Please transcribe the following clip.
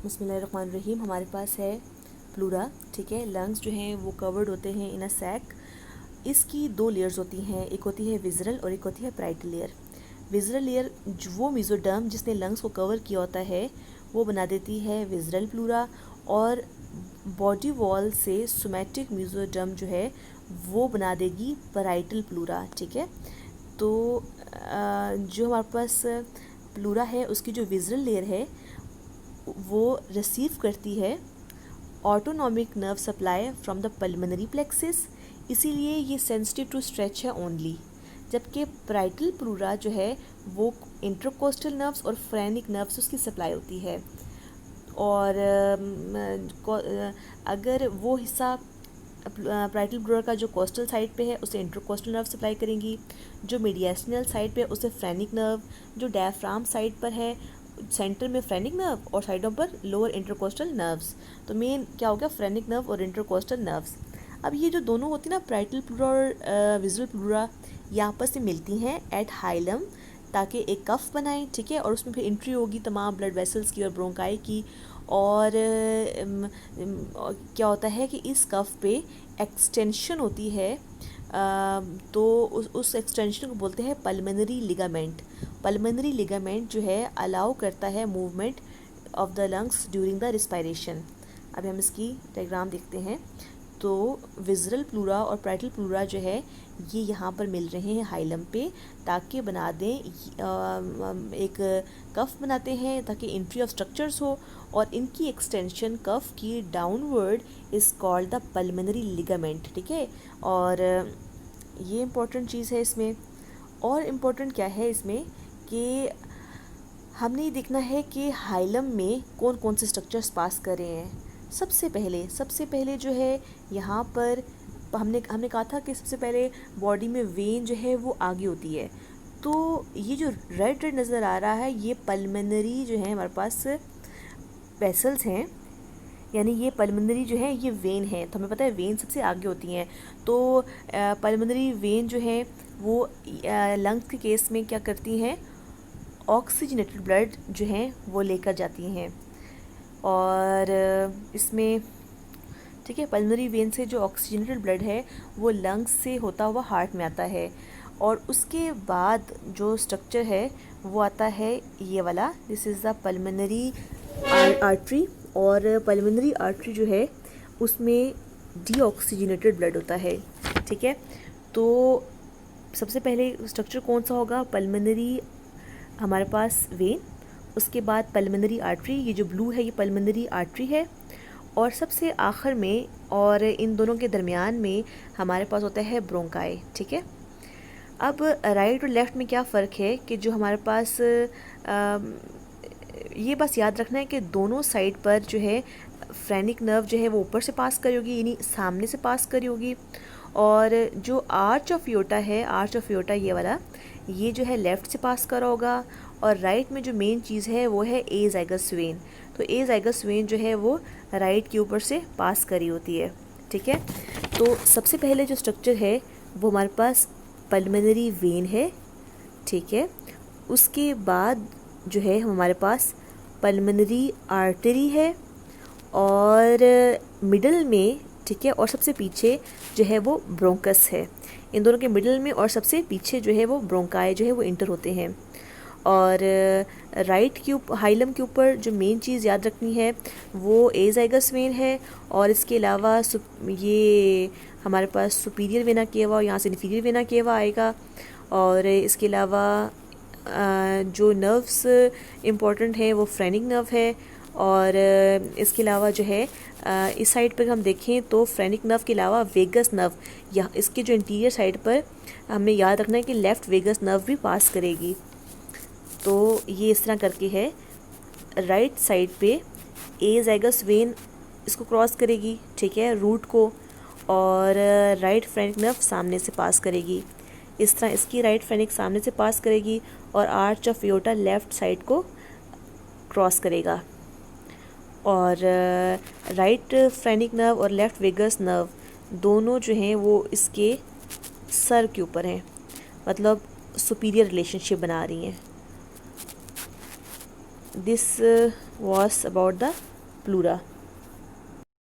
बिस्मिल्लाहिर्रहमानिर्रहीम। हमारे पास है प्लूरा, ठीक है। लंग्स जो हैं वो कवर्ड होते हैं इन अ सैक। इसकी दो लेयर्स होती हैं, एक होती है विज़रल और एक होती है पैराइटल लेयर। विज़रल लेयर वो मेसोडर्म जिसने लंग्स को कवर किया होता है वो बना देती है विज़रल प्लूरा, और बॉडी वॉल से सोमैटिक मेसोडर्म जो है वो बना देगी पैराइटल प्लूरा, ठीक है। तो जो हमारे पास प्लूरा है उसकी जो विज़रल लेयर है वो रिसीव करती है autonomic nerve supply from the pulmonary plexus, इसीलिए ये सेंसिटिव टू स्ट्रेच है ओनली। जबकि पैराइटल प्लूरा जो है वो इंटरकोस्टल नर्व्स और फ्रेनिक नर्व्स उसकी सप्लाई होती है। और अगर वो हिस्सा पैराइटल प्लूरा का जो कोस्टल साइड पे है उसे इंटरकोस्टल नर्व सप्लाई करेंगी, जो मीडियास्टिनल साइड पे उसे फ्रेनिक नर्व, जो डायफ्राम साइड पर है सेंटर में फ्रेनिक नर्व और साइडों पर लोअर इंटरकोस्टल नर्व्स। तो मेन क्या हो गया, फ्रेनिक नर्व और इंटरकोस्टल नर्व्स। अब ये जो दोनों होती है ना, पैराइटल प्लूरा और विज़रल प्लूरा, ये आपस में मिलती हैं एट हाइलम ताकि एक कफ बनाएं, ठीक है। और उसमें फिर एंट्री होगी तमाम ब्लड वेसल्स की और ब्रोंकाई की। और क्या होता है कि इस कफ पे एक्सटेंशन होती है, तो उस एक्सटेंशन को बोलते हैं पल्मोनरी लिगामेंट। पल्मोनरी लिगामेंट जो है अलाउ करता है movement of the lungs during the respiration. अब हम इसकी डायग्राम देखते हैं। तो विज़रल प्लूरा और पैराइटल प्लूरा जो है ये यहाँ पर मिल रहे हैं हाइलम पे, ताकि बना दें एक कफ बनाते हैं ताकि एंट्री ऑफ स्ट्रक्चर्स हो, और इनकी एक्सटेंशन कफ की downward is called the pulmonary ligament, ठीक है। और ये इम्पोर्टेंट चीज़ है इसमें। और इम्पोर्टेंट क्या है इसमें कि हमने ये देखना है कि हाइलम में कौन कौन से स्ट्रक्चर्स पास कर रहे हैं। सबसे पहले जो है यहाँ पर हमने कहा था कि सबसे पहले बॉडी में वेन जो है वो आगे होती है। तो ये जो रेड नज़र आ रहा है ये पल्मोनरी जो है हमारे पास वेसल्स हैं, यानी ये पल्मोनरी जो है ये वेन है। तो हमें पता है वेन सबसे आगे होती हैं। तो पल्मोनरी वेन जो है वो लंग्स के केस में क्या करती हैं, ऑक्सीजनेटेड ब्लड जो है वो लेकर जाती हैं। और इसमें ठीक है, पल्मोनरी वेन से जो ऑक्सीजनेटेड ब्लड है वो लंग्स से होता हुआ हार्ट में आता है। और उसके बाद जो स्ट्रक्चर है वो आता है ये वाला, this is the pulmonary artery. और पल्मोनरी आर्टरी जो है उसमें डीऑक्सीजनेटेड ब्लड होता है, ठीक है। तो सबसे पहले स्ट्रक्चर कौन सा होगा, पल्मोनरी हमारे पास वेन, उसके बाद पल्मोनरी आर्टरी, ये जो ब्लू है ये पल्मोनरी आर्टरी है, और सबसे आखिर में और इन दोनों के दरमियान में हमारे पास होता है ब्रोंकाई, ठीक है। अब राइट और लेफ़्ट में क्या फ़र्क है कि जो हमारे पास ये बस याद रखना है कि दोनों साइड पर जो है फ्रेनिक नर्व जो है वो ऊपर से पास करी होगी, यानी सामने से पास करी होगी। और जो आर्च ऑफ योटा है, आर्च ऑफ योटा ये वाला, ये जो है लेफ़्ट से पास करा होगा। और राइट में जो मेन चीज़ है वो है ए ज़ाइगस वेन। तो ए ज़ाइगस वेन जो है वो राइट के ऊपर से पास करी होती है, ठीक है। तो सबसे पहले जो स्ट्रक्चर है वो हमारे पास पल्मोनरी वेन है, ठीक है। उसके बाद जो है हमारे पास पल्मोनरी आर्टरी है, और मिडल में, ठीक है, और सबसे पीछे जो है वो ब्रोंकस है। इन दोनों के मिडल में और सबसे पीछे जो है वो ब्रोंकाई जो है वो इंटर होते हैं। और राइट के हाइलम के ऊपर जो मेन चीज़ याद रखनी है वो ए ज़ाइगस वेन है, और इसके अलावा ये हमारे पास सुपीरियर वेना केवा और यहाँ से इन्फीरियर वेना केवा आएगा। और इसके अलावा जो नर्व्स इम्पॉर्टेंट हैं वो फ्रेनिक नर्व है। और इसके अलावा जो है इस साइड पर हम देखें तो फ्रेनिक नर्व के अलावा वेगस नर्व, या इसके जो इंटीरियर साइड पर हमें याद रखना है कि लेफ़्ट वेगस नर्व भी पास करेगी। तो ये इस तरह करके है, राइट साइड पे ए ज़ाइगस वेन इसको क्रॉस करेगी, ठीक है, रूट को, और राइट फ्रेनिक नर्व सामने से पास करेगी। इस तरह इसकी राइट फ्रेनिक सामने से पास करेगी और arch of aorta left side को क्रॉस करेगा। और राइट फ्रेनिक नर्व और लेफ़्ट वेगस नर्व दोनों जो हैं वो इसके सर के ऊपर हैं, मतलब सुपीरियर रिलेशनशिप बना रही हैं। This was about the pleura.